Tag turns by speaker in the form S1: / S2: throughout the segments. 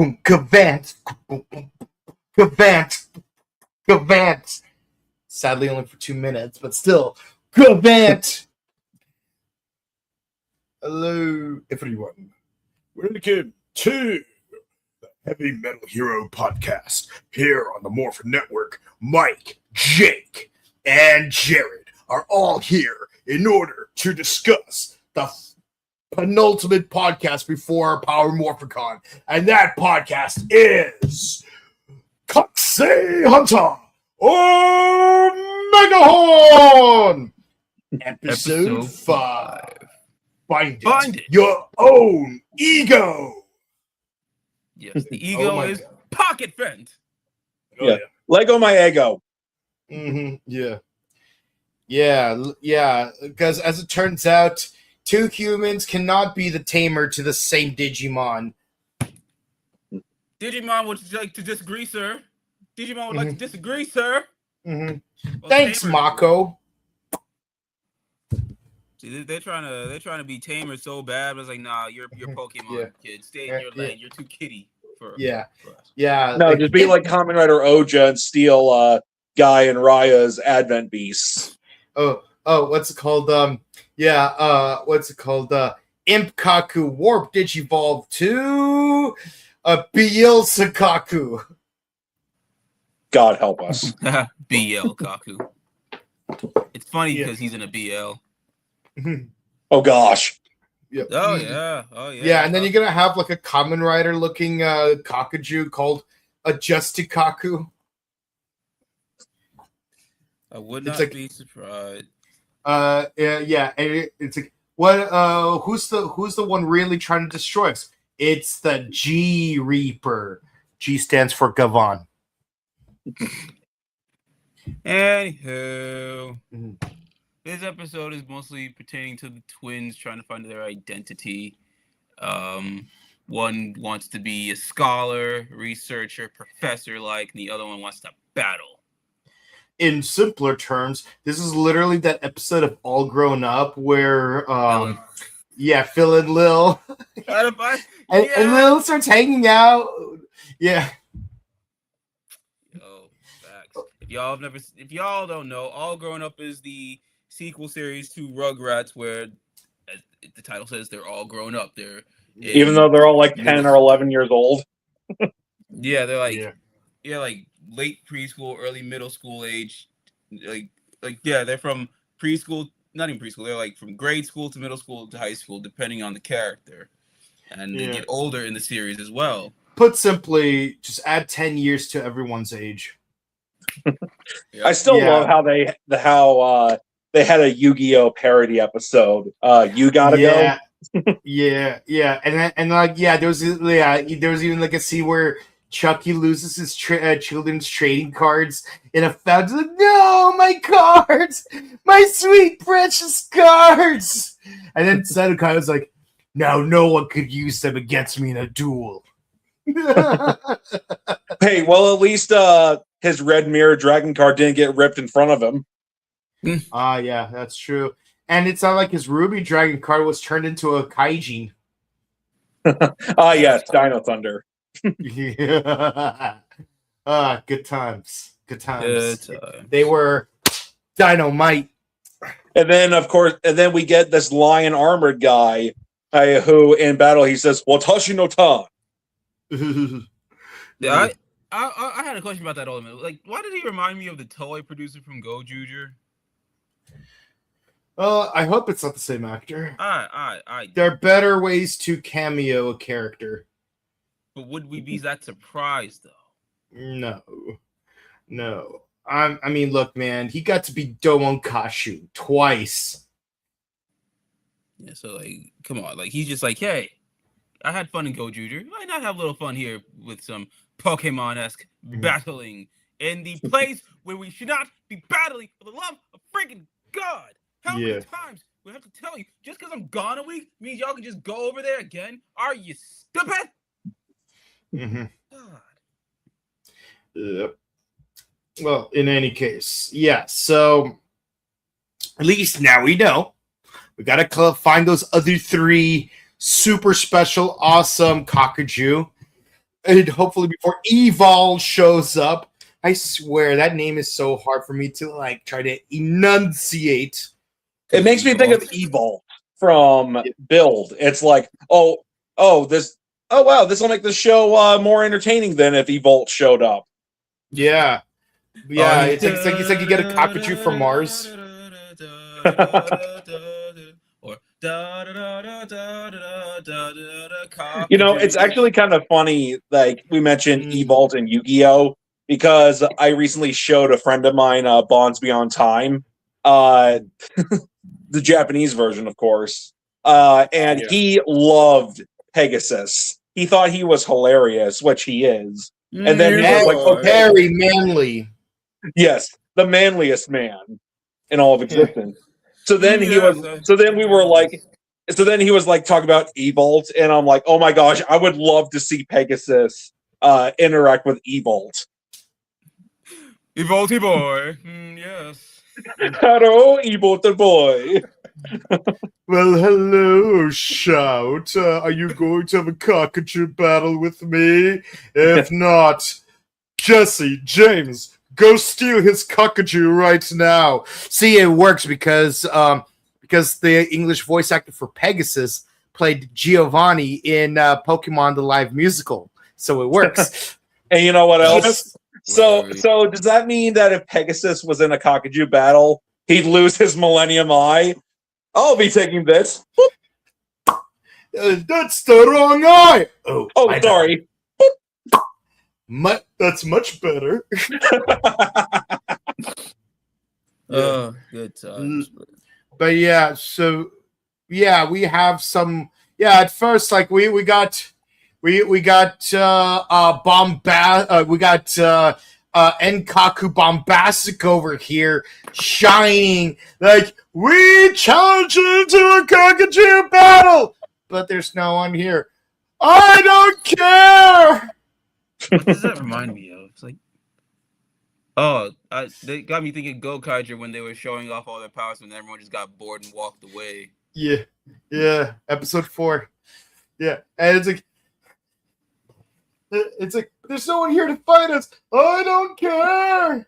S1: boom, Kavant, boom, boom, Kavant, Kavant. Sadly, only for 2 minutes, but still, Kavant. Hello, everyone.
S2: Welcome to the Heavy Metal Hero podcast here on the Morphin Network. Mike, Jake, and Jared are all here in order to discuss the penultimate podcast before our Power Morphicon, and that podcast is Kakuseihunter Omegahorn, episode 5. Find it. Your own ego.
S3: Yes, the ego is God. Pocket friend.
S4: Oh, yeah. Lego my ego.
S1: Mm-hmm. Yeah. Because as it turns out, two humans cannot be the tamer to the same Digimon.
S3: Digimon would like to disagree, sir. Digimon would like to disagree, sir.
S1: Mm-hmm. Well, thanks, Mako.
S3: See, they're trying to be tamer so bad. But it's like, nah, you're Pokemon, kid. Stay in your lane. You're too kitty for us.
S4: No, just be like Kamen Rider Oja and steal Guy and Raya's Advent Beasts.
S1: Oh, what's it called? What's it called? Imp Kaku Warp Digivolve to BL Sakaku.
S4: God help us.
S3: BL Kaku. It's funny because he's in a BL.
S4: Oh gosh.
S1: Yep.
S3: Oh yeah.
S1: Yeah, and then you're gonna have like a Kamen Rider looking Kakuju called Adjusted Kaku.
S3: I would not be surprised.
S1: It's like what? Who's the one really trying to destroy us? It's the G Reaper. G stands for Gavan.
S3: Anywho. This episode is mostly pertaining to the twins trying to find their identity. One wants to be a scholar, researcher, professor-like, and the other one wants to battle.
S1: In simpler terms, this is literally that episode of All Grown Up where, Phil and Lil. And Lil starts hanging out. Yeah.
S3: Oh, facts. If y'all don't know, All Grown Up is the sequel series to Rugrats, where, as the title says, they're all grown up.
S4: Even though they're all like 10 or 11 years old.
S3: Yeah, they're like like late preschool, early middle school age. They're from preschool, not even preschool. They're like from grade school to middle school to high school, depending on the character, and they get older in the series as well.
S1: Put simply, just add 10 years to everyone's age.
S4: I still love how they had a Yu-Gi-Oh parody episode. You gotta go.
S1: There was even like a scene where Chucky loses his children's trading cards in a fountain. Like, no, my cards, my sweet precious cards. And then Sedokai was like, "Now no one could use them against me in a duel."
S4: Hey, well, at least his Red Mirror Dragon card didn't get ripped in front of him.
S1: Yeah, that's true. And it's not like his Ruby Dragon card was turned into a Kaijin.
S4: Yes, Dino Thunder.
S1: Good times. Good times. They were dynamite.
S4: And then, of course, we get this lion armored guy who, in battle, he says, "Watashi no ta."
S3: Yeah, I had a question about that element. Like, why did he remind me of the toy producer from Go Juju?
S1: I hope it's not the same actor. There are better ways to cameo a character.
S3: But would we be that surprised, though?
S1: No. I mean, look, man, he got to be Domon Kashu twice.
S3: Yeah, so, like, come on. Like, he's just like, hey, I had fun in Go Juju. Why not have a little fun here with some Pokemon-esque battling in the place where we should not be battling for the love of freaking God? How many times we have to tell you, just because I'm gone a week means y'all can just go over there again? Are you stupid?
S1: God.
S2: Yep.
S1: Well, in any case, so at least now we know. We got to find those other 3 super special, awesome Kakuju. And hopefully before Evol shows up. I swear that name is so hard for me to like try to enunciate.
S4: It makes me think of Evolt from Build. It's like, oh wow, this will make the show more entertaining than if Evolt showed up.
S1: Yeah. It's like you get a cockatoo from Mars.
S4: You know, it's actually kind of funny, like we mentioned Evolt and Yu-Gi-Oh! Because I recently showed a friend of mine Bonds Beyond Time, the Japanese version, of course, and he loved Pegasus. He thought he was hilarious, which he is. And then he was like,
S1: very manly.
S4: Yes, the manliest man in all of existence. So then he was like talking about Evolt, and I'm like, oh my gosh, I would love to see Pegasus interact with Evolt.
S3: Evolty boy. Yes.
S4: Hello, Evolt boy.
S2: Well, hello, Shout. Are you going to have a cockatoo battle with me? If not, Jesse, James, go steal his cockatoo right now.
S1: See, it works because the English voice actor for Pegasus played Giovanni in Pokemon the Live Musical, so it works.
S4: And you know what else? So does that mean that if Pegasus was in a cockatoo battle, he'd lose his Millennium Eye? I'll be taking this.
S2: That's the wrong eye.
S4: Oh, sorry.
S2: That's much better.
S3: Oh, good times.
S1: But yeah, so yeah, we have some. Yeah, at first, like we got Enkaku Bombastic over here shining like we challenge into a cockatoo battle, but there's no one here. I don't care.
S3: What does that remind me of? It's like, they got me thinking Gokaiger when they were showing off all their powers, and everyone just got bored and walked away.
S1: Yeah. Episode 4. Yeah, and it's like there's no one here to fight us. I don't care.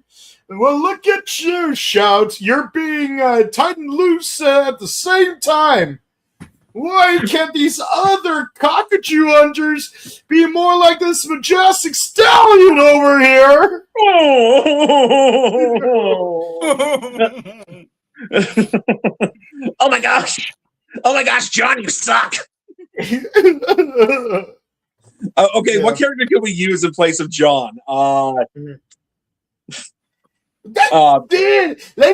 S1: Well, look at you, Shout. You're being tight and loose at the same time. Why can't these other cockatoo hunters be more like this majestic stallion over here?
S4: Oh my gosh, John, you suck. Okay, what character can we use in place of John?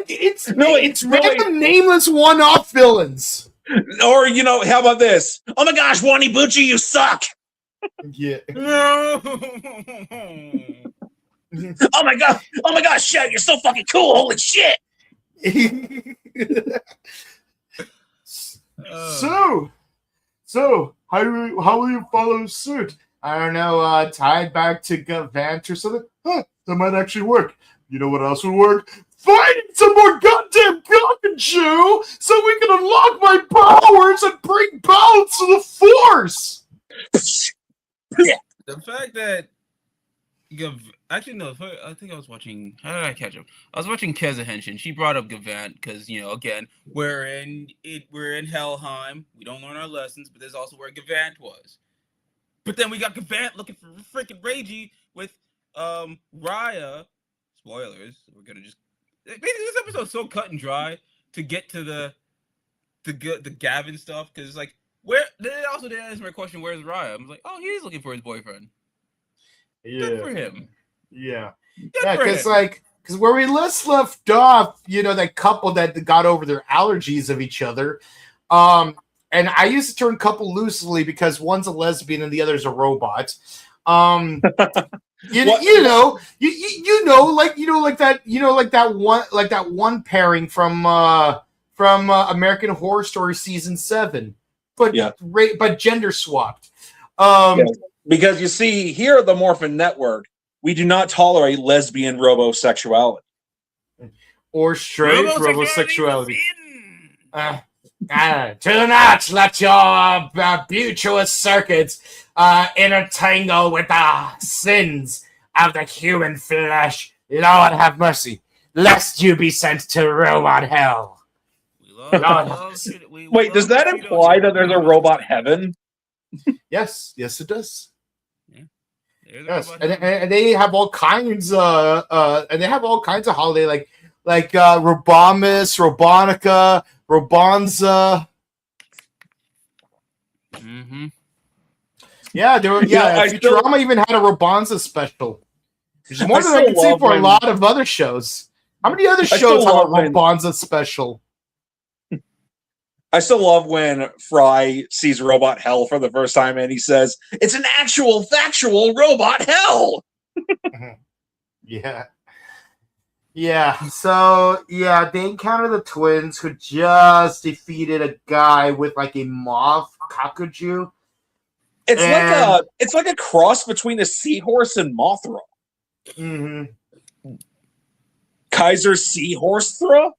S1: It's random nameless one-off villains.
S4: Or, how about this? Oh my gosh, Wanibuchi, you suck!
S1: Yeah.
S3: No.
S4: Oh my gosh, Shout, you're so fucking cool, holy shit!
S1: So, how will you follow suit? I don't know, tied back to Gavant or something? Huh, that might actually work. You know what else would work? Find some more goddamn cockatoo so we can unlock my powers and bring balance to the Force!
S3: The fact that actually no, I think I was watching. How did I catch up? I was watching Keza Henshin. She brought up Gavant because again we're in Helheim. We don't learn our lessons, but there's also where Gavant was. But then we got Gavant looking for freaking Reiji with Raya. Spoilers. We're gonna just basically this episode's so cut and dry to get to the Gavin stuff because it's like where they also didn't answer my question. Where's Raya? I'm like, oh, he's looking for his boyfriend.
S1: Yeah.
S3: Good for him.
S1: Yeah, because where we left off, that couple that got over their allergies of each other. And I used to term couple loosely because one's a lesbian and the other's a robot. Like that one pairing from American Horror Story season 7, but gender swapped.
S4: Because you see, here at the Morphin Network, we do not tolerate lesbian robosexuality
S1: or straight robosexuality. Do not let your butulous circuits intertangle with the sins of the human flesh. Lord have mercy, lest you be sent to robot hell.
S4: Wait, does that imply that there's a robot heaven?
S1: Yes, it does.
S3: Yeah.
S1: Yes, and they have all kinds. And they have all kinds of holiday like Robamus, Robonica, Robanza.
S3: Mm-hmm.
S1: Yeah, there were. Yeah, Futurama even had a Robanza special. Which is more than I can say for a lot of other shows. How many other shows have a Robanza special?
S4: I still love when Fry sees Robot Hell for the first time and he says, "It's an actual, factual robot hell."
S1: Yeah. Yeah. So they encounter the twins who just defeated a guy with like a moth kakuju.
S4: It's like a cross between a seahorse and Mothra.
S1: Mm-hmm.
S4: Kaiser Seahorse Thra?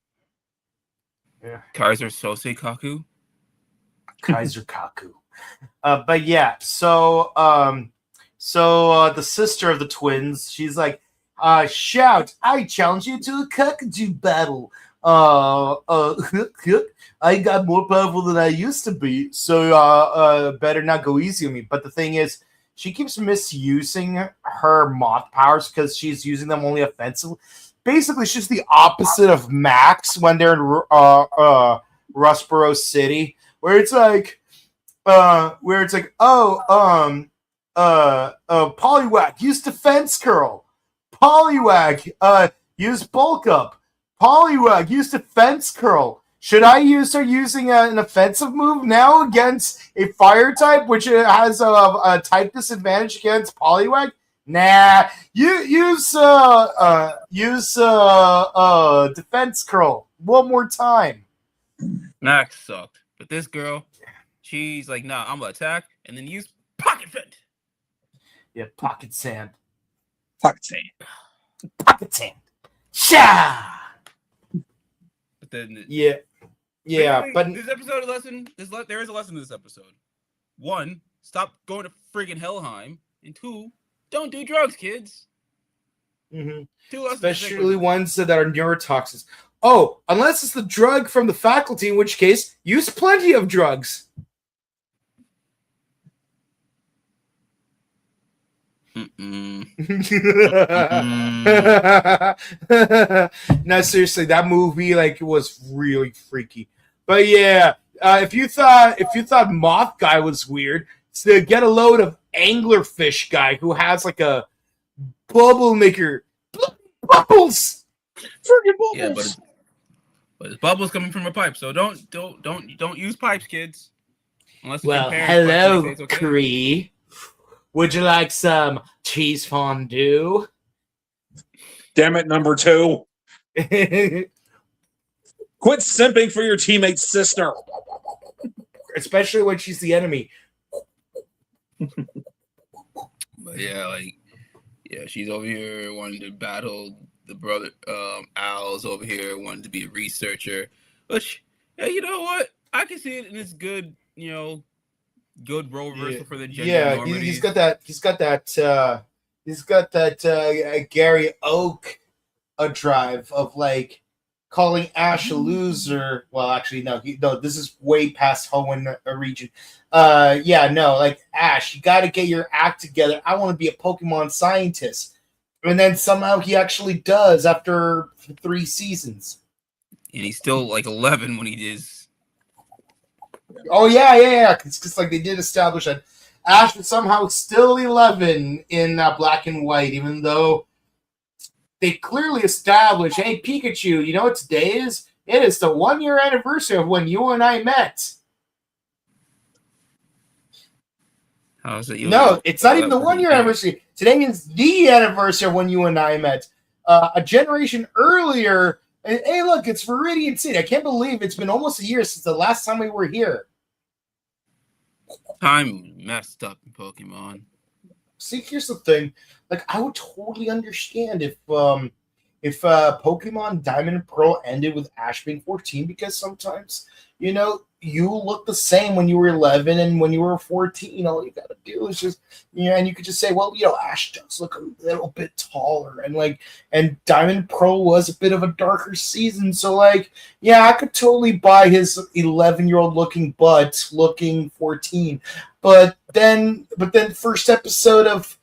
S1: Yeah.
S3: Kaiser Sose Kaku?
S1: Kaiser Kaku. But yeah, so the sister of the twins, she's like, shout, I challenge you to a Kakuju battle. I got more powerful than I used to be, so better not go easy on me. But the thing is, she keeps misusing her moth powers because she's using them only offensively. Basically, she's the opposite of Max when they're in Rustboro City, where it's like, Poliwag, use defense curl. Poliwag, use bulk up. Poliwag, use defense curl. Should I use her using an offensive move now against a fire type, which has a type disadvantage against Poliwag? Nah, use defense curl one more time.
S3: Max sucked, but this girl, she's like, nah, I'm gonna attack and then use pocket vent.
S1: Yeah, pocket sand.
S4: Pocket sand.
S1: Pocket sand. Sha.
S3: But then
S1: but
S3: this episode lesson, there is a lesson in this episode. 1, stop going to friggin' Helheim, and 2, don't do drugs, kids.
S1: Mm-hmm.
S3: 2 lessons,
S1: especially ones that are neurotoxins. Oh, unless it's the drug from the faculty, in which case, use plenty of drugs. No, seriously, that movie was really freaky. But yeah, if you thought Moth Guy was weird, so get a load of Anglerfish Guy who has like a bubble maker. Bubbles.
S4: Freaking bubbles.
S3: Yeah, but it's bubbles coming from a pipe, so don't use pipes, kids. Unless it's
S1: hello, okay. Cree. Would you like some cheese fondue?
S4: Damn it, number 2. Quit simping for your teammate's sister.
S1: Especially when she's the enemy.
S3: But yeah, she's over here wanting to battle the brother. Al's over here wanting to be a researcher. Which, yeah, you know what? I can see it, and it's good. Good role reversal for the gender normities. He's got that Gary Oak drive of calling Ash a loser. Well, actually, no, this is way past Hoenn region. Ash, you got to get your act together. I want to be a Pokemon scientist, and then somehow he actually does after 3 seasons. And he's still 11 when he is. Oh yeah. It's they did establish that Ash was somehow still 11 in Black and White, even though they clearly established, hey Pikachu, you know what today is? It is the 1-year anniversary of when you and I met. How is it? No, it's not even the 1-year anniversary. Today is the anniversary of when you and I met. A generation earlier. Hey, look, it's Viridian City. I can't believe it's been almost a year since the last time we were here. Time messed up in Pokemon. See, here's the thing. I would totally understand if Pokemon Diamond and Pearl ended with Ash being 14, because sometimes,
S1: you look the same when you were 11 and when you were 14. All you gotta do is just, and you could just say, well, Ash does look a little bit taller, and Diamond Pearl was a bit of a darker season, so like, yeah, I could totally buy his 11-year-old looking butt looking 14, but then first episode of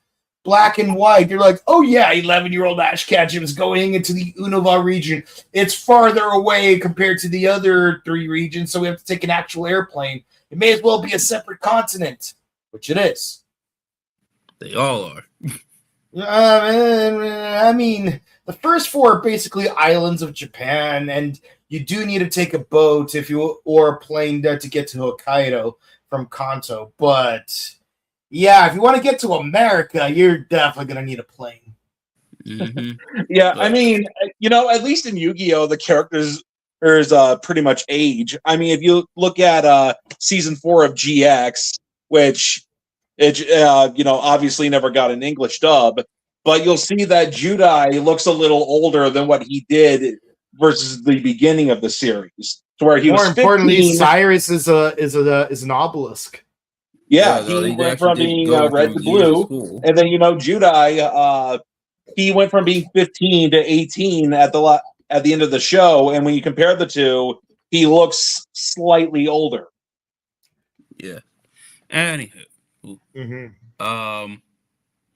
S1: Black and White, you're like, oh yeah, 11-year-old Ash Ketchum is going into the Unova region. It's farther away compared to the other 3 regions, so we have to take an actual airplane. It may as well be a separate continent, which it is.
S3: They all are.
S1: I mean, the first 4 are basically islands of Japan, and you do need to take a boat or a plane to get to Hokkaido from Kanto, but yeah, if you want to get to America, you're definitely going to need a plane.
S3: Mm-hmm.
S4: Yeah, I mean, at least in Yu-Gi-Oh, the characters pretty much age. I mean, if you look at season 4 of GX, which obviously never got an English dub, but you'll see that Judai looks a little older than what he did versus the beginning of the series, to where he
S1: More
S4: was 15.
S1: importantly, Cyrus is an obelisk.
S4: Yeah,
S3: Yeah,
S4: he went from being red to blue, and then Judai, he went from being 15 to 18 at the end of the show, and when you compare the two, he looks slightly older.
S3: Yeah. Anywho,
S1: Mm-hmm.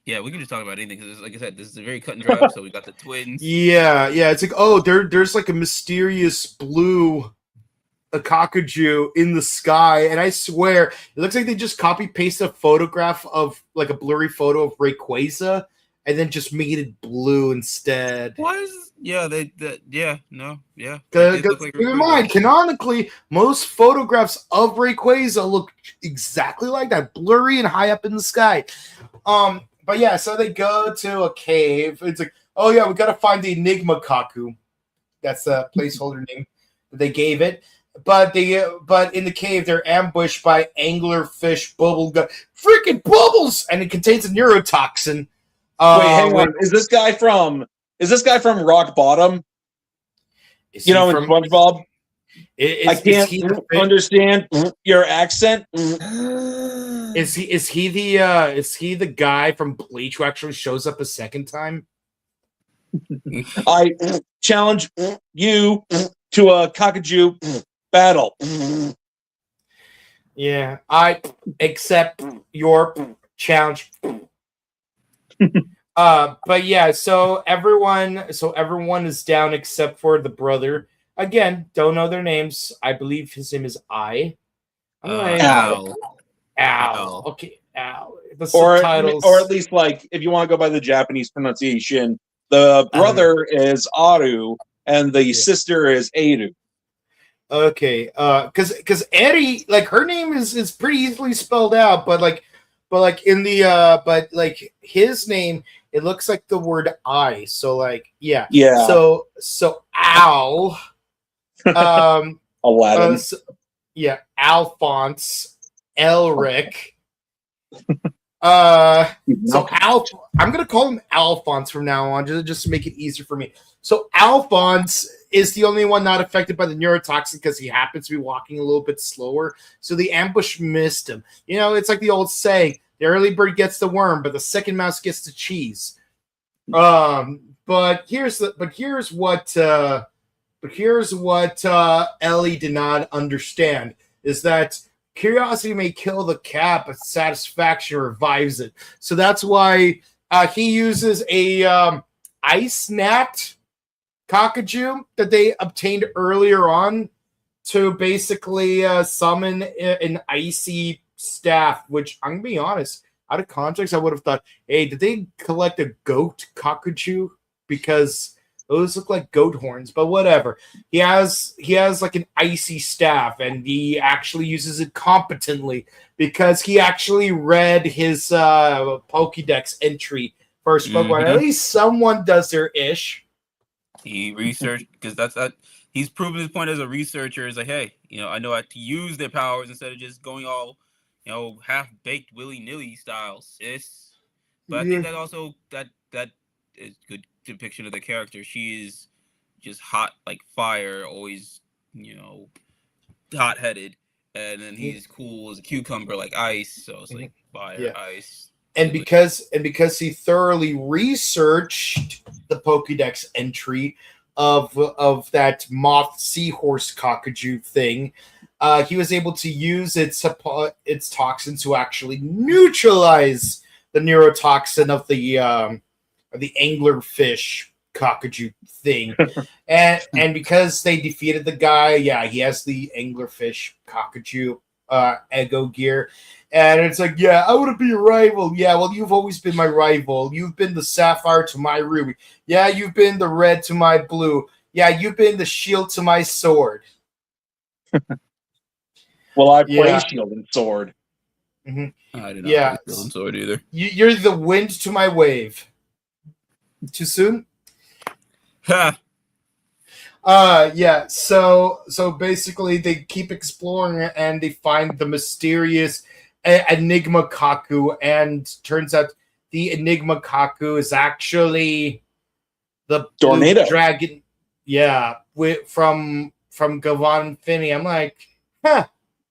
S3: yeah, we can just talk about anything because, like I said, this is a very cut and dry episode. We got the twins.
S1: Yeah. It's like, oh, there's like a mysterious blue Kakuju in the sky, and I swear it looks like they just copy pasted a photograph of like a blurry photo of Rayquaza and then just made it blue instead.
S3: Keep
S1: in mind, canonically, most photographs of Rayquaza look exactly like that, blurry and high up in the sky. But yeah, so they go to a cave. It's like, oh yeah, we gotta find the Enigma Kaku. That's the placeholder name that they gave it. But in the cave, they're ambushed by anglerfish bubblegum, freaking bubbles, and it contains a neurotoxin.
S4: Wait, hang on. Is this guy from Rock Bottom? In SpongeBob? I can't understand your accent.
S1: Is he the guy from Bleach who actually shows up a second time?
S4: I challenge you to a Kakuju battle.
S1: Yeah, I accept your challenge. But yeah, so everyone is down except for the brother. Again, don't know their names. I believe his name is
S3: Al.
S1: Okay, Al. The
S4: subtitles, or at least like if you want to go by the Japanese pronunciation, the brother is Aru and the sister is Eru.
S1: Okay, because Eri, like her name is pretty easily spelled out, but his name, it looks like the word I. So like yeah. So Al,
S4: Aladdin.
S1: Alphonse, Elric. So I'm gonna call him Alphonse from now on, just to make it easier for me. So Alphonse is the only one not affected by the neurotoxin because he happens to be walking a little bit slower. So the ambush missed him. It's like the old saying: the early bird gets the worm, but the second mouse gets the cheese. But here's what Ellie did not understand is that curiosity may kill the cat, but satisfaction revives it. So that's why he uses a ice gnat Kakuju that they obtained earlier on to basically summon an icy staff, which I'm going to be honest, out of context, I would have thought, hey, did they collect a goat Kakuju? Because those look like goat horns, but whatever. He has like an icy staff, and he actually uses it competently because he actually read his Pokédex entry for his Pokemon.
S3: Mm-hmm.
S1: At least someone does their ish.
S3: He researched because that's that. He's proven his point as a researcher. Is like, hey, I know how to use their powers instead of just going all, half-baked willy-nilly style, sis. But I think that also that is good depiction of the character. She is just hot like fire, always, hot-headed. and then he's cool as a cucumber, like ice. So it's like fire, ice.
S1: And because he thoroughly researched the Pokédex entry of that moth seahorse cockajou thing, he was able to use its toxin to actually neutralize the neurotoxin of the anglerfish cockajou thing. and because they defeated the guy, he has the anglerfish cockajou ego gear. And it's like, I want to be a rival. Yeah, well, you've always been my rival. You've been the sapphire to my ruby. Yeah, you've been the red to my blue. Yeah, you've been the shield to my sword.
S4: Well, I play Shield and Sword.
S3: Mm-hmm. I did not play Shield and Sword either.
S1: You're the wind to my wave. Too soon?
S3: Ha!
S1: So basically they keep exploring and they find the mysterious Enigma Kaku, and turns out the Enigma Kaku is actually the
S4: Tornado
S1: dragon. Yeah, from Gavon Finney. I'm like,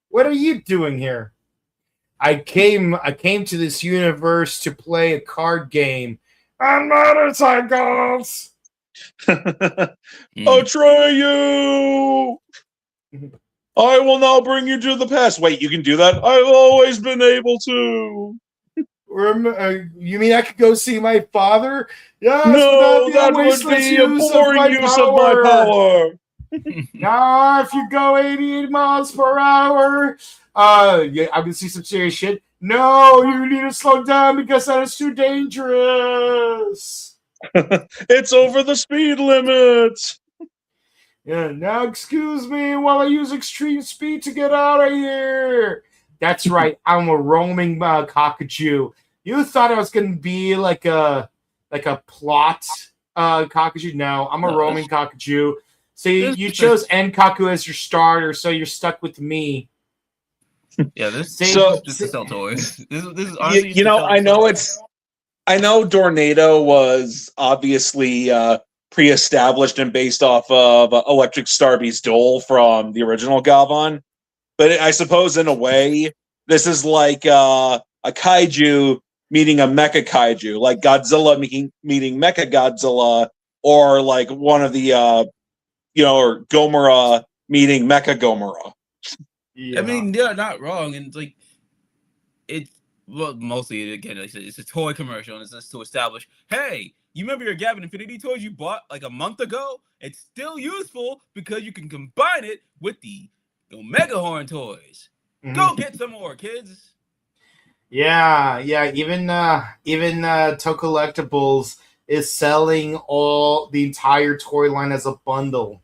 S1: what are you doing here? I came to this universe to play a card game on motorcycles.
S4: Atreyu! I will now bring you to the past. Wait, you can do that? I've always been able to.
S1: You mean I could go see my father? Yes,
S4: no, that would be a boring use of my power.
S1: Now, if you go 88 miles per hour, I'm gonna see some serious shit. No, you need to slow down because that is too dangerous.
S4: It's over the speed limit.
S1: Yeah, now excuse me while I use extreme speed to get out of here. That's right, I'm a roaming cockajou. You thought I was gonna be like a plot cockajou? No, I'm a roaming cockajou. So you chose Enkaku as your starter, so you're stuck with me.
S3: Yeah, this is just to sell toys. This is honestly
S4: I know Tornado was obviously pre-established and based off of Electric Starbeast Dole from the original Gavon, but I suppose in a way this is like a kaiju meeting a mecha kaiju, like Godzilla meeting Mecha Godzilla, or like one of the or Gomora meeting Mecha Gomora.
S3: Yeah. I mean, they're not wrong, and mostly again, like I said, it's a toy commercial, and it's just to establish, hey, you remember your Gavin Infinity toys you bought like a month ago? It's still useful because you can combine it with the Omegahorn toys. Go get some more, kids.
S1: Yeah. Even Tocollectibles is selling the entire toy line as a bundle.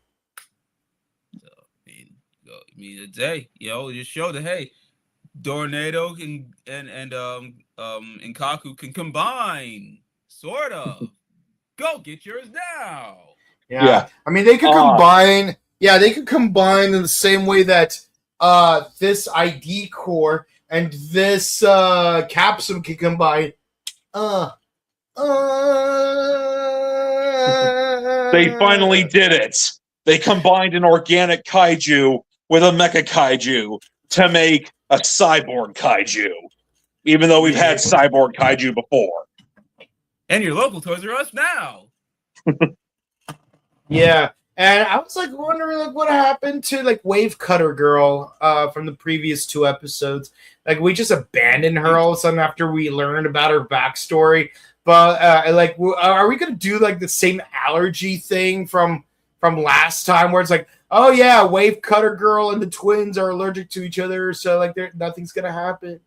S3: So I mean, today, just show that hey, Tornado and Kaku can combine, sort of. Go get yours now.
S1: Yeah. I mean, they could combine. Yeah, they could combine in the same way that this ID core and this capsule can combine.
S4: They finally did it. They combined an organic kaiju with a mecha kaiju to make a cyborg kaiju, even though we've had cyborg kaiju before.
S3: And your local Toys R Us now.
S1: Yeah, and I was like wondering like what happened to like Wave Cutter Girl from the previous 2 episodes. Like we just abandoned her all of a sudden after we learned about her backstory. But are we gonna do like the same allergy thing from last time where it's like, oh yeah, Wave Cutter Girl and the twins are allergic to each other, so like nothing's gonna happen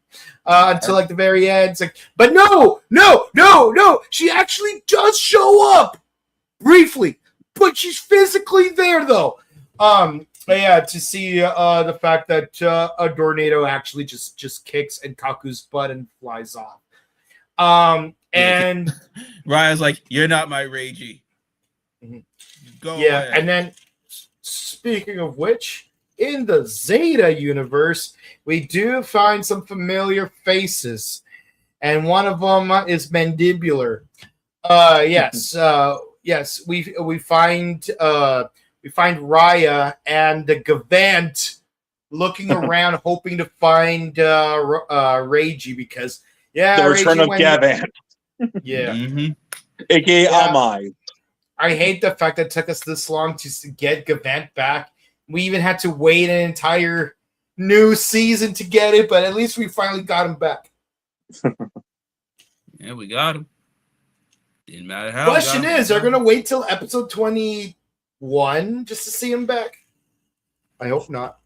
S1: until like the very end. It's like, but no, she actually does show up briefly, but she's physically there though. To see the fact that a Tornado actually just kicks and Kaku's butt and flies off. And
S3: Ryan's like, you're not my Reiji. Go ahead.
S1: And then speaking of which, in the Zeta universe, we do find some familiar faces, and one of them is Mandibular. Yes, we find Raya and the Gavant looking around, hoping to find Reiji because
S4: The return
S1: Reiji
S4: of Gavan,
S1: Yeah,
S4: aka
S1: Yeah.
S4: Amai.
S1: I hate the fact that it took us this long to get Gavant back. We even had to wait an entire new season to get it, but at least we finally got him back.
S3: Yeah, we got him. Didn't matter how.
S1: Question is, are going to wait till episode 21 just to see him back? I hope not.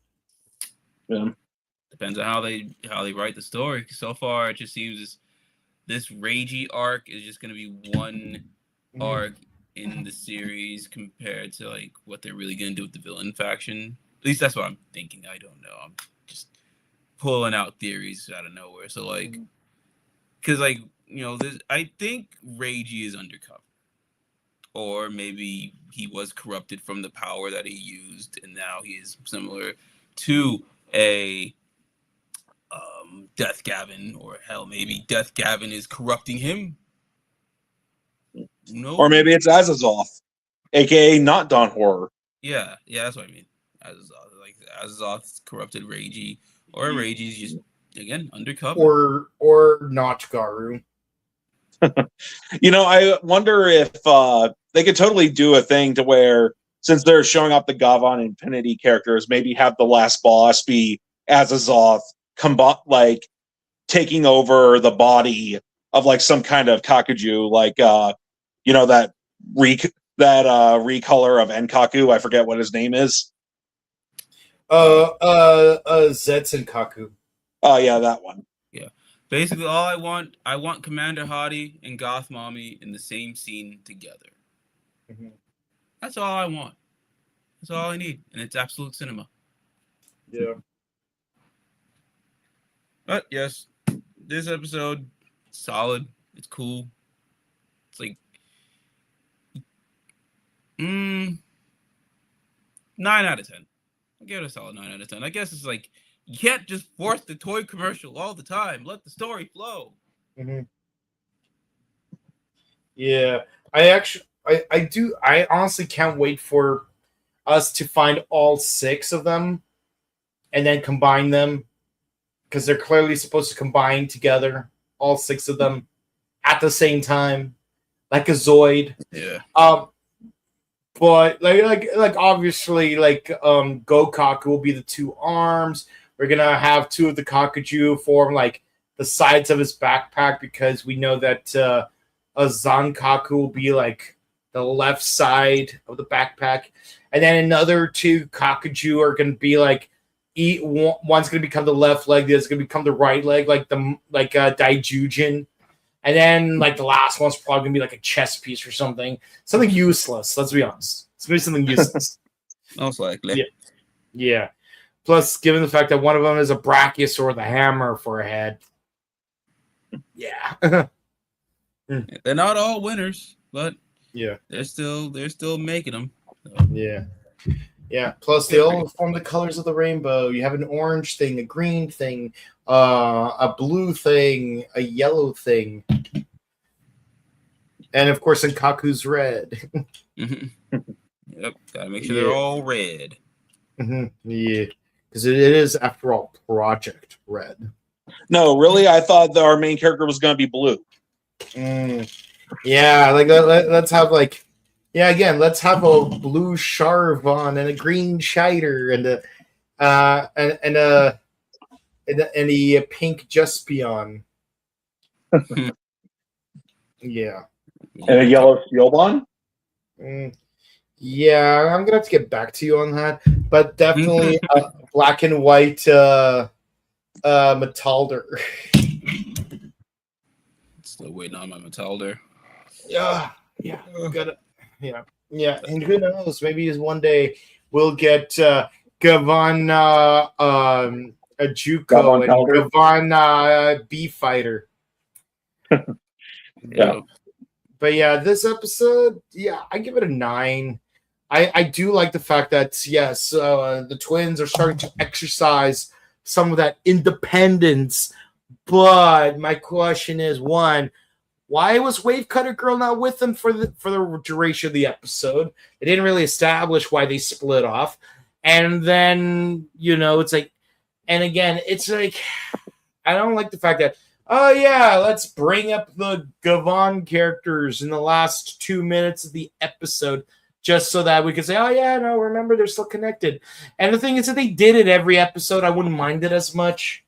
S4: Yeah.
S3: Depends on how they write the story. So far, it just seems this Reiji arc is just going to be one arc in the series compared to like what they're really going to do with the villain faction. At least that's what I'm thinking. I don't know. I'm just pulling out theories out of nowhere. So like, because like I think Reiji is undercover, or maybe he was corrupted from the power that he used, and now he is similar to a Death Gavin, or hell, maybe Death Gavin is corrupting him. No,
S4: Or maybe it's Azazoth, aka not Don Horror.
S3: Yeah, that's what I mean. Azazoth's corrupted Reiji, or Reiji's just again undercover,
S1: or not Garu.
S4: I wonder if they could totally do a thing to where, since they're showing off the Gavan Infinity characters, maybe have the last boss be Azazoth, like taking over the body of like some kind of Kakuju, like that recolor of Enkaku. I forget what his name is.
S1: Zetsun Kaku.
S4: Oh yeah, that one.
S3: Yeah. Basically, all I want Commander Hottie and Goth Mommy in the same scene together.
S1: Mm-hmm.
S3: That's all I want. That's all I need, and it's absolute cinema.
S1: Yeah.
S3: But yes, this episode, solid. It's cool. It's like 9 out of 10. I'll give it a solid 9 out of 10. I guess it's like you can't just force the toy commercial all the time. Let the story flow.
S1: Mm-hmm. Yeah, I honestly can't wait for us to find all 6 of them and then combine them, because they're clearly supposed to combine together, all 6 of them at the same time, like a Zoid.
S3: Yeah.
S1: But like obviously Gokaku will be the 2 arms. We're gonna have 2 of the Kakuju form like the sides of his backpack, because we know that a Zankaku will be like the left side of the backpack, and then another 2 Kakuju are gonna be like one's gonna become the left leg, the other's gonna become the right leg, like Daijujin. And then, like, the last one's probably going to be, like, a chess piece or something. Something useless, let's be honest. It's going to be something useless.
S3: Most likely.
S1: Yeah. Plus, given the fact that one of them is a Brachiosaur with a hammer for a head. Yeah.
S3: They're not all winners, but
S1: yeah,
S3: they're still making them. So.
S1: Yeah. Plus, they all form the colors of the rainbow. You have an orange thing, a green thing, a blue thing, a yellow thing, and of course, Kaku's red.
S3: Yep, gotta make sure they're all red.
S1: Yeah, because it is, after all, Project R.E.D.
S4: No, really, I thought our main character was going to be blue.
S1: Yeah, like let's have like. Yeah, again, let's have a blue Charvon and a green Shider and a pink Juspion. Yeah.
S4: And a yellow Steelbon?
S1: Yeah, I'm gonna have to get back to you on that. But definitely black and white Metalder.
S3: Still waiting on my Metalder.
S1: Yeah. Gotta. Yeah, and who knows? Maybe one day we'll get Gavan a Juco and Gavan B Fighter.
S4: Yeah.
S1: But yeah, this episode, I give it a 9. I do like the fact that yes, the twins are starting to exercise some of that independence. But my question is, one, why was Wave Cutter Girl not with them for the duration of the episode? They didn't really establish why they split off. And then, it's like, And again, it's like I don't like the fact that oh yeah, let's bring up the Gavon characters in the last 2 minutes of the episode just so that we can say, oh yeah, no, remember they're still connected. And the thing is that they did it every episode. I wouldn't mind it as much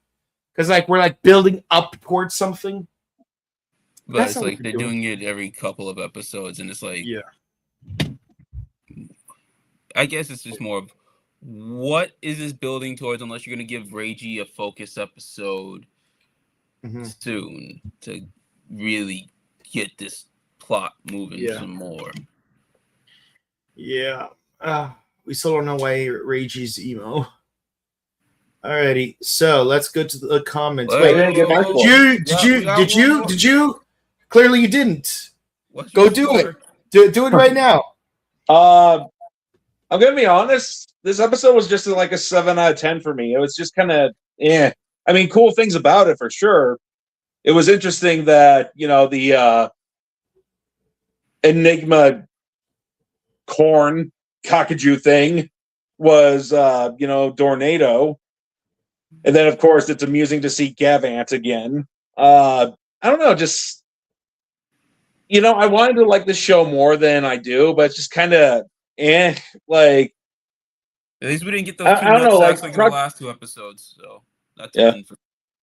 S1: because like we're like building up towards something.
S3: But it's like they're doing it every couple of episodes, and it's like, I guess it's just more of what is this building towards, unless you're going to give Reiji a focus episode soon to really get this plot moving some more.
S1: Yeah. We still don't know why Reiji's emo. Alrighty, so let's go to the comments. Wait, did you? Clearly you didn't. Go do it. Do it right now.
S4: I'm gonna be honest. This episode was just like a 7 out of 10 for me. It was just kind of, I mean, cool things about it for sure. It was interesting that the Enigma corn Kakuju thing was Dornado, and then of course it's amusing to see Gavant again. I don't know, just I wanted to like the show more than I do, but it's just kind of like.
S3: At least we didn't get those two nutsacks like in the last 2 episodes, so that's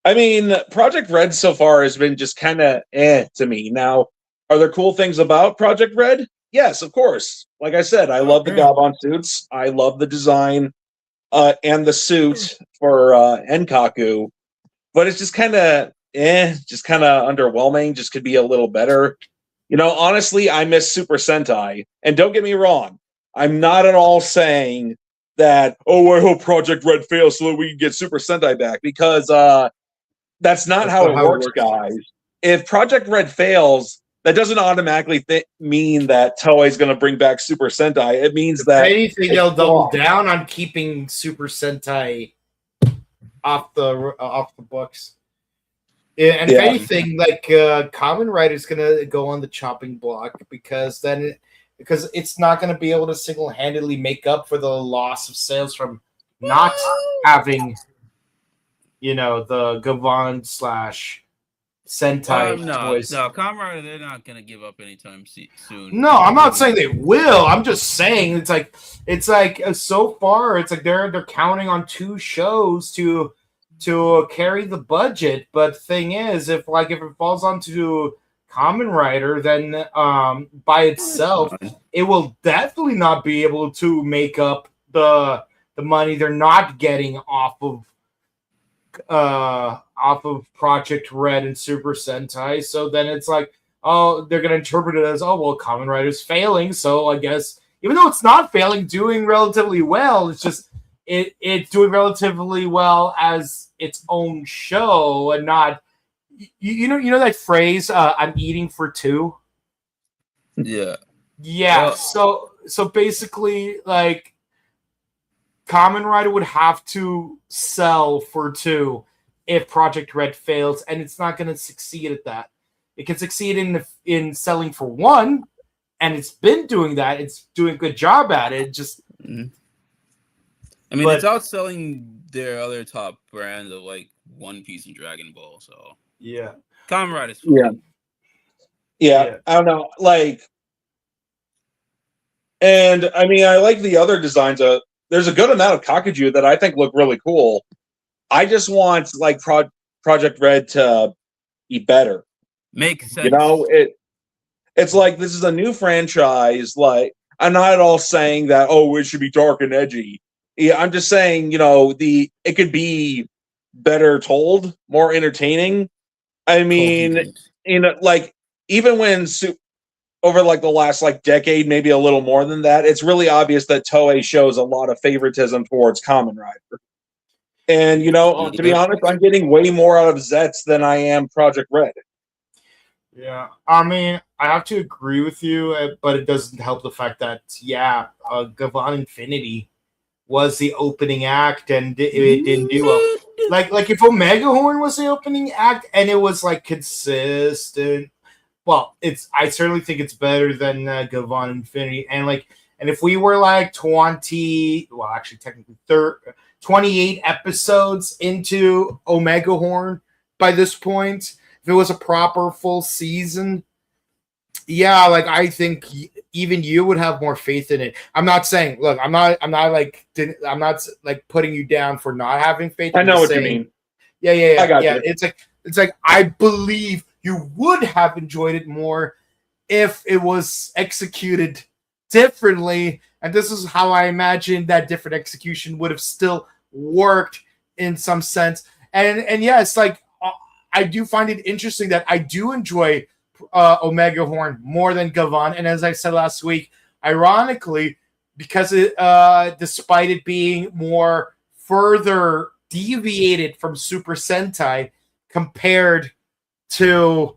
S4: I mean, Project R.E.D so far has been just kind of to me. Now, are there cool things about Project R.E.D? Yes, of course. Like I said, I love the Gabon suits. I love the design and the suit for Enkaku, but it's just kind of underwhelming. Just could be a little better. Honestly, I miss Super Sentai, and don't get me wrong, I'm not at all saying that, I hope Project R.E.D fails so that we can get Super Sentai back, because that's not how it works, guys. If Project R.E.D fails, that doesn't automatically mean that Toei's going to bring back Super Sentai. It means that...
S1: If anything, they'll double down on keeping Super Sentai off the books. And if anything, like Kamen Rider is going to go on the chopping block because it's not going to be able to single-handedly make up for the loss of sales from not having, the Gavon / Sentai toys.
S3: No, Kamen Rider, they're not going to give up anytime soon.
S1: No, I'm not saying they will. I'm just saying it's like so far it's like they're counting on 2 shows to carry the budget. But thing is, if it falls onto Kamen Rider, then by itself, it will definitely not be able to make up the money they're not getting off of Project R.E.D and Super Sentai. So then it's like, they're gonna interpret it as, Kamen Rider's failing. So I guess even though it's not failing, doing relatively well, it's just it's doing relatively well as its own show and not. You know that phrase, I'm eating for 2?
S3: Yeah.
S1: Yeah. Well, so basically, like, Kamen Rider would have to sell for 2 if Project R.E.D fails, and it's not going to succeed at that. It can succeed in selling for 1, and it's been doing that. It's doing a good job at it. Just,
S3: I mean, it's outselling their other top brands of like One Piece and Dragon Ball. So
S1: yeah,
S3: Kamen Rider is
S4: fun. Yeah. I don't know, like, and I mean, I like the other designs. There's a good amount of Kakuju that I think look really cool. I just want like Project R.E.D to be better.
S3: Makes sense.
S4: It's like this is a new franchise. Like, I'm not at all saying that it should be dark and edgy. Yeah, I'm just saying it could be better told, more entertaining. I mean, like even when over like the last like decade, maybe a little more than that, it's really obvious that Toei shows a lot of favoritism towards Kamen Rider. And to be honest, I'm getting way more out of Zets than I am Project R.E.D.
S1: Yeah, I mean, I have to agree with you, but it doesn't help the fact that Gavon Infinity was the opening act, and it didn't do well. Like if Omegahorn was the opening act, and it was like consistent. Well, I certainly think it's better than Gavon Infinity, and like And if we were like 28 episodes into Omegahorn by this point, if it was a proper full season, yeah, like I think even you would have more faith in it. I'm not saying, look, I'm not like putting you down for not having faith.
S4: I
S1: I'm
S4: know
S1: just
S4: what
S1: saying,
S4: you mean.
S1: Yeah.
S4: I got you.
S1: It's like I believe you would have enjoyed it more if it was executed differently. And this is how I imagine that different execution would have still worked in some sense. And yeah, it's like I do find it interesting that I do enjoy Omegahorn more than Gavan. And as I said last week, ironically, because despite it being more further deviated from Super Sentai compared to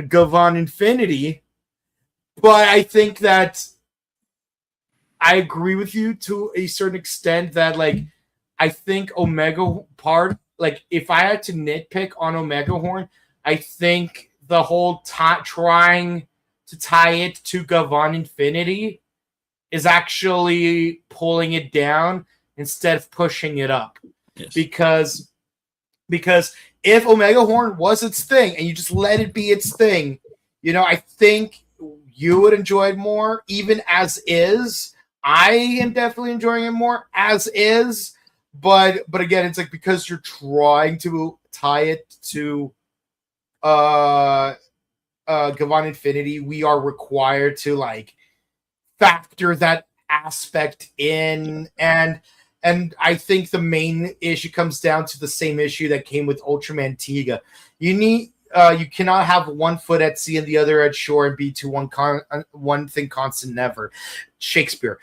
S1: Gavan Infinity, but I think that I agree with you to a certain extent that like I think Omega part, like if I had to nitpick on Omegahorn, I think the whole trying to tie it to Gavan Infinity is actually pulling it down instead of pushing it up.
S3: Yes.
S1: Because if Omegahorn was its thing and you just let it be its thing, you know, I think you would enjoy it more, even as is. I am definitely enjoying it more as is, but again, it's like because you're trying to tie it to Gavan Infinity, we are required to like factor that aspect in, and I think the main issue comes down to the same issue that came with Ultraman Tiga. You cannot have one foot at sea and the other at shore and be to one thing constant never. Shakespeare.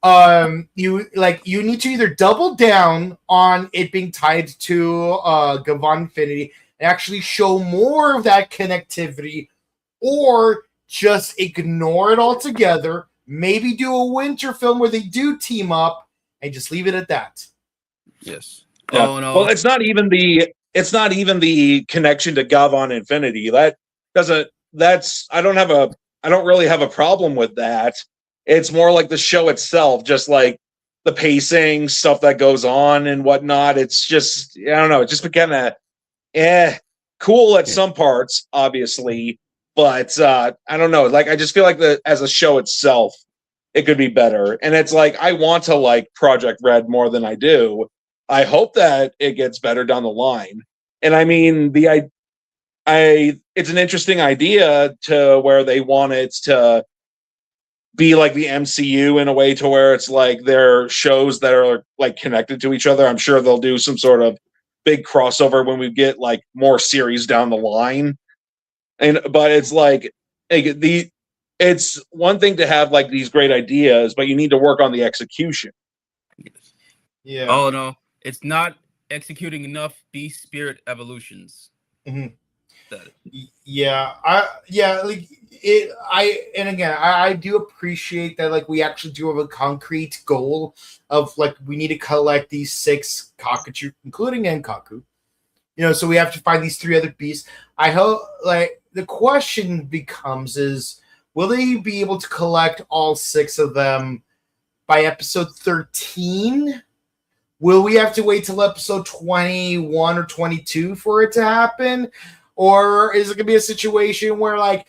S1: You need to either double down on it being tied to Gavan Infinity and actually show more of that connectivity, or just ignore it altogether. Maybe do a winter film where they do team up and just leave it at that.
S3: Yes.
S4: Yeah.
S3: Oh no.
S4: Well, it's not even the connection to Gavan Infinity. I don't really have a problem with that. It's more like the show itself, just like the pacing, stuff that goes on and whatnot. It's just, I don't know, it just became cool at some parts, obviously, but I don't know. Like I just feel like as a show itself, it could be better. And it's like I want to like Project R.E.D more than I do. I hope that it gets better down the line. And I mean, it's an interesting idea to where they want it to be like the MCU in a way to where it's like they're shows that are like connected to each other. I'm sure they'll do some sort of big crossover when we get like more series down the line. But it's like it's one thing to have like these great ideas, but you need to work on the execution.
S1: Yeah.
S3: Oh no, it's not executing enough Beast Spirit evolutions.
S1: Mm-hmm. I do appreciate that like we actually do have a concrete goal of like we need to collect these 6 Kakuchu, including Enkaku. You know, so we have to find these 3 other beasts. I hope like the question becomes is will they be able to collect all 6 of them by episode 13? Will we have to wait till episode 21 or 22 for it to happen? Or is it going to be a situation where, like,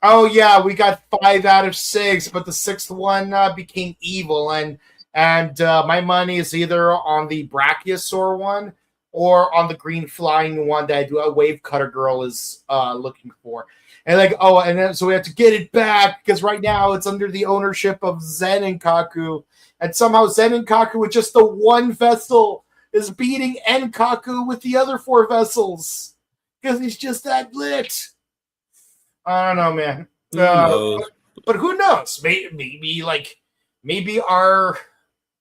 S1: oh, yeah, we got 5 out of 6, but the 6th one became evil, and my money is either on the Brachiosaur one or on the green flying one that a Wave Cutter Girl is looking for. And, like, oh, and then so we have to get it back because right now it's under the ownership of Zen and Kaku, and somehow Zen and Kaku with just the one vessel is beating Enkaku with the other 4 vessels. Because he's just that lit. I don't know, man. But who knows? Maybe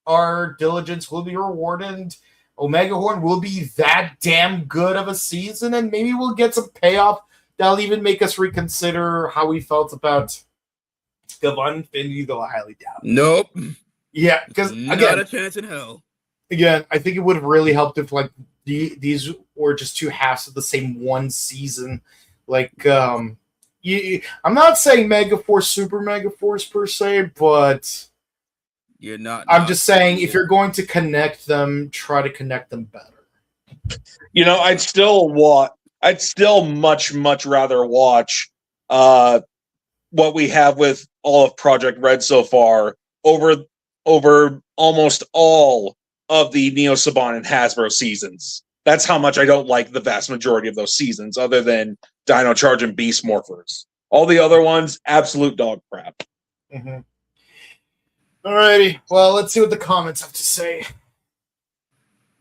S1: our diligence will be rewarded. Omegahorn will be that damn good of a season, and maybe we'll get some payoff that'll even make us reconsider how we felt about Gavan Infinity, though I highly doubt it.
S3: Nope.
S1: Yeah, because
S3: not a chance in hell.
S1: Again, I think it would have really helped if like these were just 2 halves of the same one season. Like I'm not saying Megaforce, Super Megaforce per se, but
S3: You're not.
S1: I'm just saying if you're going to connect them, try to connect them better.
S4: I'd still much rather watch what we have with all of Project Red so far over almost all of the Neo Saban and Hasbro seasons. That's how much I don't like the vast majority of those seasons, other than Dino Charge and Beast Morphers. All the other ones, absolute dog crap.
S1: Mm-hmm. Alrighty, well, let's see what the comments have to say.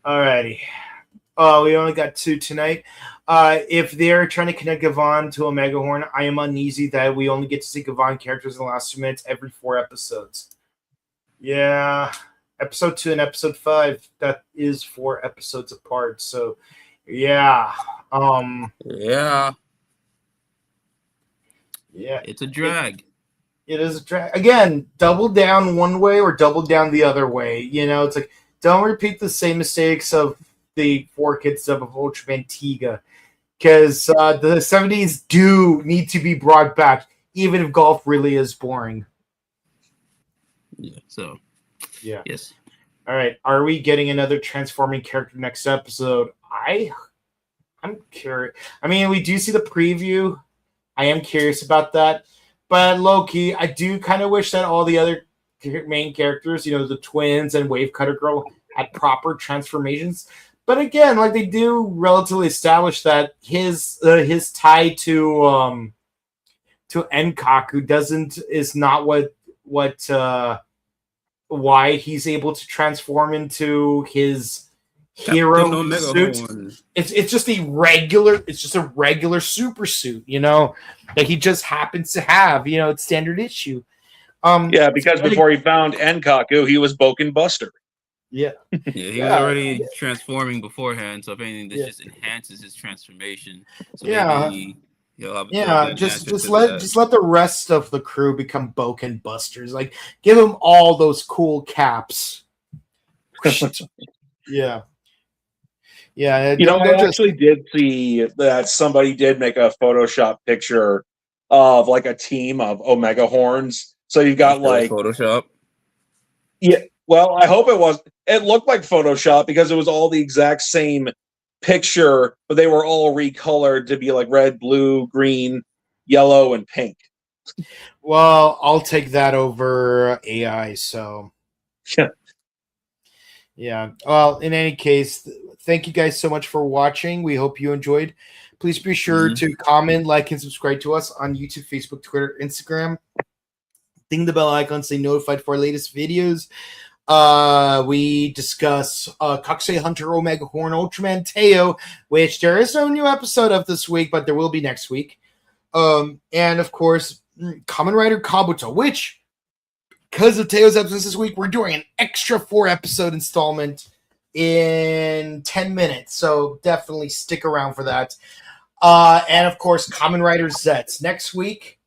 S1: Alrighty. We only got 2 tonight. If they're trying to connect Gavon to Omegahorn, I am uneasy that we only get to see Gavon characters in the last 2 minutes every 4 episodes. Yeah, episode 2 and episode 5, that is 4 episodes apart. So, yeah.
S3: Yeah.
S1: Yeah.
S3: It's a drag.
S1: It is a drag. Again, double down one way or double down the other way. It's like, don't repeat the same mistakes of the 4 kids dub of Ultraman Tiga, because the 70s do need to be brought back, even if golf really is boring.
S3: Yeah. So.
S1: Yeah.
S3: Yes.
S1: All right. Are we getting another transforming character next episode? I'm curious. I mean, we do see the preview. I am curious about that, but low-key, I do kind of wish that all the other main characters, the twins and Wave Cutter Girl, had proper transformations. But again, like, they do relatively establish that his tie to Enkaku is not why he's able to transform into his hero suit. It's just a regular super suit, that he just happens to have. It's standard issue.
S4: Because before he found Enkaku, he was Boken Buster.
S1: Yeah.
S3: He was already transforming beforehand, so if anything, this just enhances his transformation. So maybe
S1: just let the rest of the crew become Boken Busters. Like, give them all those cool caps. Yeah. Yeah.
S4: I actually did see that somebody did make a Photoshop picture of like a team of Omegahorns. So you've got like
S3: Photoshop.
S4: Yeah. Well, I hope it was. It looked like Photoshop because it was all the exact same picture, but they were all recolored to be like red, blue, green, yellow, and pink.
S1: Well, I'll take that over AI. So, yeah. Well, in any case, thank you guys so much for watching. We hope you enjoyed. Please be sure to comment, like, and subscribe to us on YouTube, Facebook, Twitter, Instagram. Ding the bell icon, stay notified for our latest videos. We discuss Kakuseihunter Omegahorn Ultraman Teo, which there is no new episode of this week, but there will be next week. And of course, Kamen Rider Kabuto, which, because of Teo's absence this week, we're doing an extra 4-episode installment in 10 minutes. So definitely stick around for that. And of course, Kamen Rider Zets. Next week,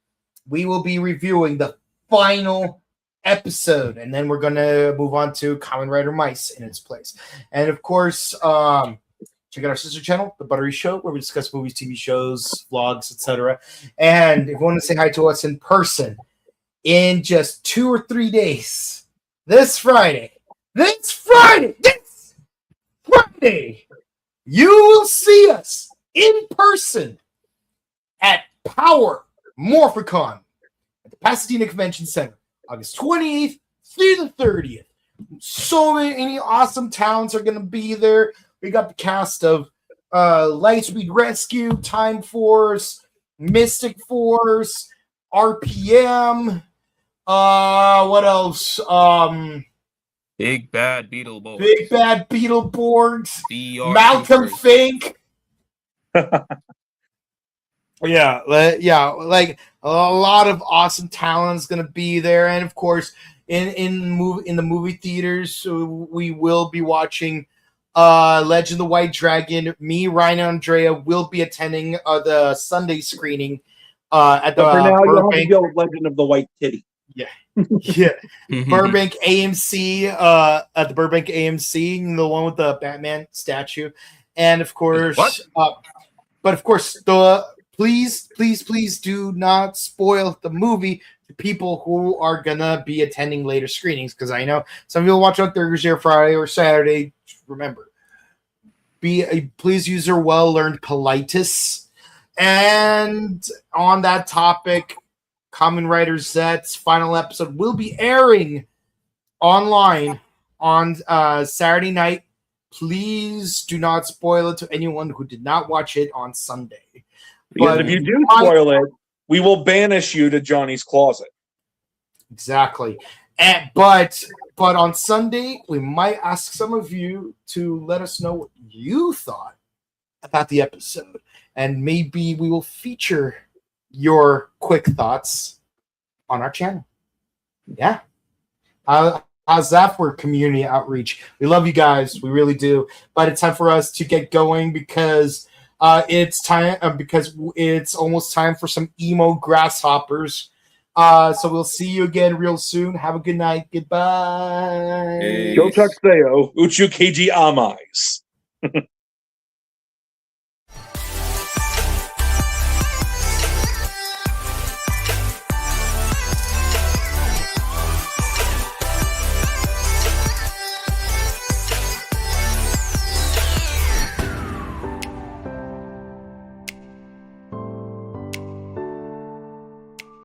S1: we will be reviewing the final episode, and then we're gonna move on to Kamen Rider Mice in its place. And of course, check out our sister channel, The Buttery Show, where we discuss movies, TV shows, vlogs, etc. And if you want to say hi to us in person in just 2 or 3 days, this Friday, you will see us in person at Power Morphicon at the Pasadena Convention Center, August 28th through the 30th. So many awesome talents are going to be there. We got the cast of Lightspeed Rescue, Time Force, Mystic Force, RPM. What else?
S3: Big Bad Beetleborgs.
S1: Malcolm Fink. Yeah, like a lot of awesome talent is going to be there, and of course, in the movie theaters, we will be watching Legend of the White Dragon. Me, Ryan, and Andrea will be attending the Sunday screening at the
S4: Burbank. Legend of the White Kitty.
S1: Yeah. Burbank AMC, at the Burbank AMC, the one with the Batman statue, and of course, but of course, the please, please, please do not spoil the movie to people who are gonna be attending later screenings, because I know some people watch on Thursday or Friday or Saturday. Remember, please use your well-learned politesse. And on that topic, Kamen Rider Z's final episode will be airing online on Saturday night. Please do not spoil it to anyone who did not watch it on Sunday.
S4: Because if you do spoil it, we will banish you to Johnny's closet.
S1: Exactly. But on Sunday, we might ask some of you to let us know what you thought about the episode. And maybe we will feature your quick thoughts on our channel. Yeah. How's that for community outreach? We love you guys. We really do. But it's time for us to get going because it's time because it's almost time for some emo grasshoppers. So we'll see you again real soon. Have a good night. Goodbye.
S4: Go Tuxedo. Uchu Keiji Amais.